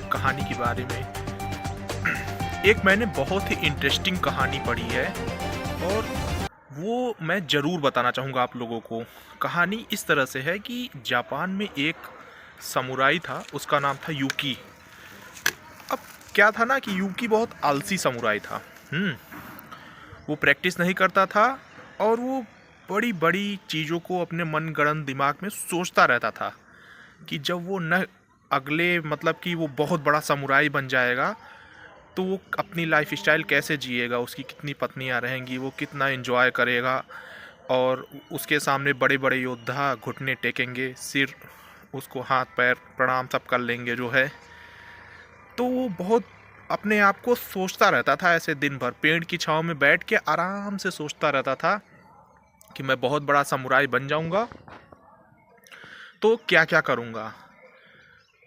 कहानी के बारे में। एक मैंने बहुत ही इंटरेस्टिंग कहानी पढ़ी है और वो मैं ज़रूर बताना चाहूँगा आप लोगों को। कहानी इस तरह से है कि जापान में एक समुराई था, उसका नाम था यूकी। अब क्या था ना कि यूकी बहुत आलसी समुराई था। वो प्रैक्टिस नहीं करता था और वो बड़ी बड़ी चीज़ों को अपने मनगढ़ंत दिमाग में सोचता रहता था कि जब वो न अगले मतलब कि वो बहुत बड़ा समुराई बन जाएगा तो वो अपनी लाइफ स्टाइल कैसे जिएगा, उसकी कितनी पत्नियां रहेंगी, वो कितना एंजॉय करेगा। और उसके सामने बड़े बड़े योद्धा घुटने टेकेंगे, सिर उसको हाथ पैर प्रणाम सब कर लेंगे जो है। तो वो बहुत अपने आप को सोचता रहता था, ऐसे दिन भर पेड़ की छांव में बैठ के आराम से सोचता रहता था कि मैं बहुत बड़ा समुराई बन जाऊंगा तो क्या क्या करूंगा,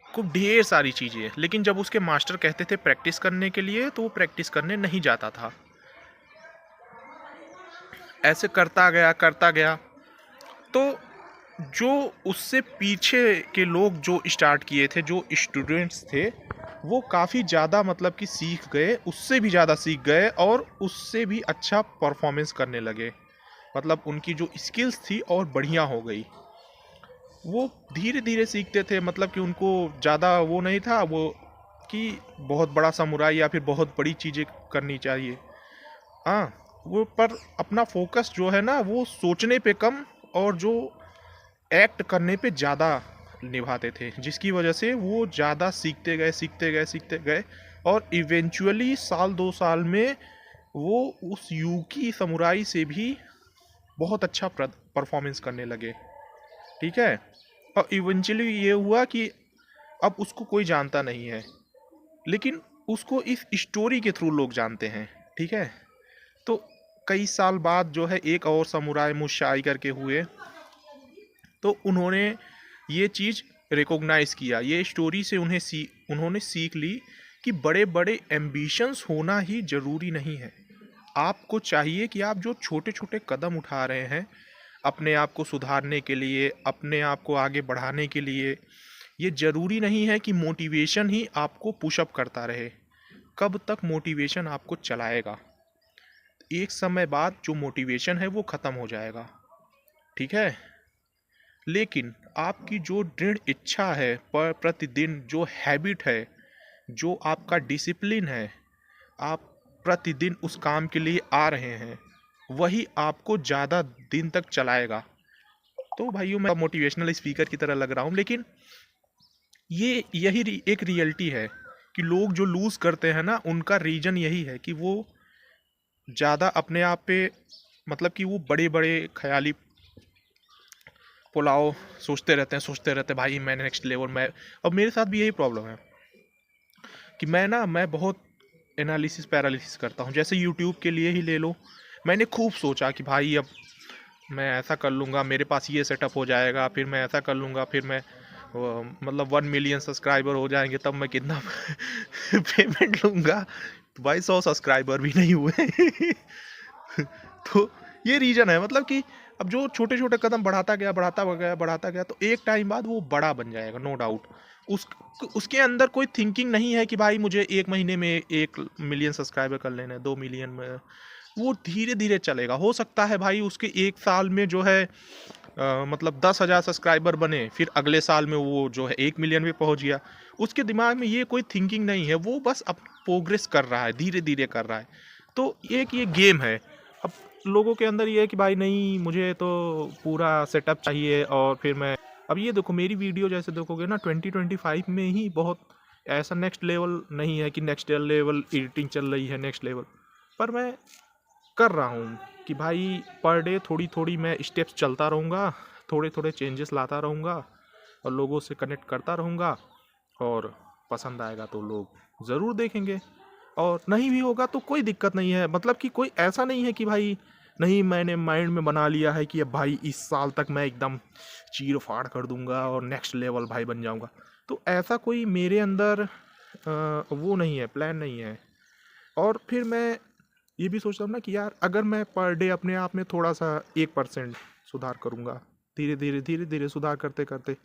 खूब ढेर सारी चीज़ें। लेकिन जब उसके मास्टर कहते थे प्रैक्टिस करने के लिए तो वो प्रैक्टिस करने नहीं जाता था। ऐसे करता गया तो जो उससे पीछे के लोग जो स्टार्ट किए थे, जो स्टूडेंट्स थे, वो काफ़ी ज़्यादा मतलब कि सीख गए, उससे भी ज़्यादा सीख गए और उससे भी अच्छा परफॉर्मेंस करने लगे। मतलब उनकी जो स्किल्स थी और बढ़िया हो गई। वो धीरे धीरे सीखते थे, मतलब कि उनको ज़्यादा वो नहीं था वो कि बहुत बड़ा समुराई या फिर बहुत बड़ी चीज़ें करनी चाहिए। हाँ, वो पर अपना फोकस जो है ना वो सोचने पे कम और जो एक्ट करने पे ज़्यादा निभाते थे, जिसकी वजह से वो ज़्यादा सीखते गए और इवेंचुअली साल 2 साल में वो उस यूकी समुराई से भी बहुत अच्छा परफॉर्मेंस करने लगे। ठीक है। और इवेंचुअली ये हुआ कि अब उसको कोई जानता नहीं है, लेकिन उसको इस स्टोरी के थ्रू लोग जानते हैं। ठीक है। तो कई साल बाद जो है एक और समुराई मुशाई करके हुए, तो उन्होंने ये चीज़ रिकॉग्नाइज किया, ये स्टोरी से उन्होंने सीख ली कि बड़े बड़े एम्बिशंस होना ही ज़रूरी नहीं है। आपको चाहिए कि आप जो छोटे छोटे कदम उठा रहे हैं अपने आप को सुधारने के लिए, अपने आप को आगे बढ़ाने के लिए, ये ज़रूरी नहीं है कि मोटिवेशन ही आपको पुशअप करता रहे। कब तक मोटिवेशन आपको चलाएगा? एक समय बाद जो मोटिवेशन है वो ख़त्म हो जाएगा। ठीक है। लेकिन आपकी जो दृढ़ इच्छा है, पर प्रतिदिन जो हैबिट है, जो आपका डिसिप्लिन है, आप प्रतिदिन उस काम के लिए आ रहे हैं, वही आपको ज़्यादा दिन तक चलाएगा। तो भाइयों, मैं मोटिवेशनल स्पीकर की तरह लग रहा हूँ, लेकिन एक रियलिटी है कि लोग जो लूज़ करते हैं ना, उनका रीज़न यही है कि वो ज़्यादा अपने आप पे मतलब कि वो बड़े बड़े ख्याली पुलाव सोचते रहते हैं भाई मैं नेक्स्ट लेवल में। अब मेरे साथ भी यही प्रॉब्लम है कि मैं बहुत एनालिसिस पैरालिसिस करता हूँ। जैसे यूट्यूब के लिए ही ले लो, मैंने खूब सोचा कि भाई अब मैं ऐसा कर लूँगा, मेरे पास ये सेटअप हो जाएगा, फिर मैं ऐसा कर लूँगा, फिर मैं मतलब 1 मिलियन सब्सक्राइबर हो जाएंगे तब मैं कितना पेमेंट लूँगा। तो भाई 100 सब्सक्राइबर भी नहीं हुए। तो ये रीजन है, मतलब कि अब जो छोटे छोटे कदम बढ़ाता गया तो एक टाइम बाद वो बड़ा बन जाएगा, नो डाउट। उस उसके अंदर कोई थिंकिंग नहीं है कि भाई मुझे 1 महीने में 1 मिलियन सब्सक्राइबर कर लेना है, 2 मिलियन में। वो धीरे धीरे चलेगा। हो सकता है भाई उसके 1 साल में जो है मतलब 10,000 सब्सक्राइबर बने, फिर अगले साल में वो जो है 1 मिलियन पे पहुंच गया। उसके दिमाग में ये कोई थिंकिंग नहीं है, वो बस अब प्रोग्रेस कर रहा है, धीरे धीरे कर रहा है। तो एक ये गेम है। अब लोगों के अंदर ये है कि भाई नहीं, मुझे तो पूरा सेटअप चाहिए। और फिर मैं अब ये देखो, मेरी वीडियो जैसे देखोगे ना 2025 में ही बहुत ऐसा नेक्स्ट लेवल नहीं है कि नेक्स्ट लेवल एडिटिंग चल रही है नेक्स्ट लेवल, पर मैं कर रहा हूँ कि भाई पर डे थोड़ी थोड़ी मैं स्टेप्स चलता रहूँगा, थोड़े थोड़े चेंजेस लाता रहूँगा और लोगों से कनेक्ट करता रहूँगा। और पसंद आएगा तो लोग ज़रूर देखेंगे, और नहीं भी होगा तो कोई दिक्कत नहीं है। मतलब कि कोई ऐसा नहीं है कि भाई नहीं, मैंने माइंड में बना लिया है कि अब भाई इस साल तक मैं एकदम चीर फाड़ कर दूंगा और नेक्स्ट लेवल भाई बन जाऊंगा। तो ऐसा कोई मेरे अंदर वो नहीं है, प्लान नहीं है। और फिर मैं ये भी सोचता हूँ ना कि यार अगर मैं पर डे अपने आप में थोड़ा सा 1% सुधार करूँगा, धीरे धीरे सुधार करते करते,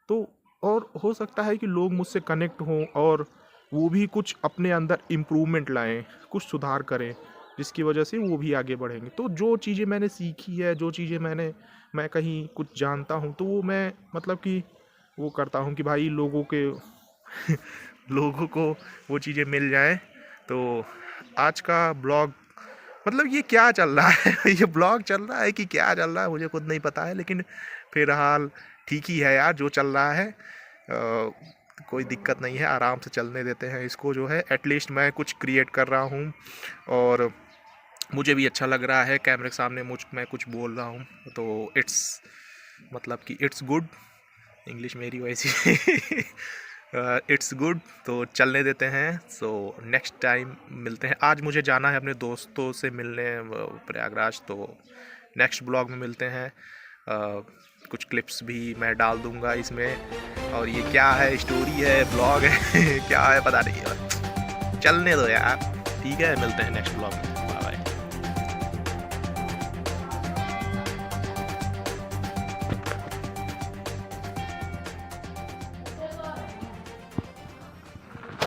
तो और हो सकता है कि लोग मुझसे कनेक्ट हों और वो भी कुछ अपने अंदर इम्प्रूवमेंट लाएँ, कुछ सुधार करें, जिसकी वजह से वो भी आगे बढ़ेंगे। तो जो चीज़ें मैंने सीखी है, जो चीज़ें मैं कहीं कुछ जानता हूँ, तो वो मैं मतलब कि वो करता हूँ कि भाई लोगों के लोगों को वो चीज़ें मिल जाएँ। तो आज का ब्लॉग मतलब ये क्या चल रहा है ये ब्लॉग चल रहा है कि क्या चल रहा है मुझे खुद नहीं पता है, लेकिन फिलहाल ठीक ही है यार जो चल रहा है। कोई दिक्कत नहीं है, आराम से चलने देते हैं इसको जो है। एटलीस्ट मैं कुछ क्रिएट कर रहा हूँ और मुझे भी अच्छा लग रहा है कैमरे के सामने मैं कुछ बोल रहा हूँ, तो इट्स मतलब कि इट्स गुड। इंग्लिश मेरी वैसी इट्स गुड। तो चलने देते हैं। सो नेक्स्ट टाइम मिलते हैं। आज मुझे जाना है अपने दोस्तों से मिलने प्रयागराज, तो नेक्स्ट ब्लॉग में मिलते हैं। कुछ क्लिप्स भी मैं डाल दूंगा इसमें। और ये क्या है, स्टोरी है, ब्लॉग है क्या है पता नहीं, चलने दो यार। ठीक है, मिलते हैं नेक्स्ट ब्लॉग में। Bye bye.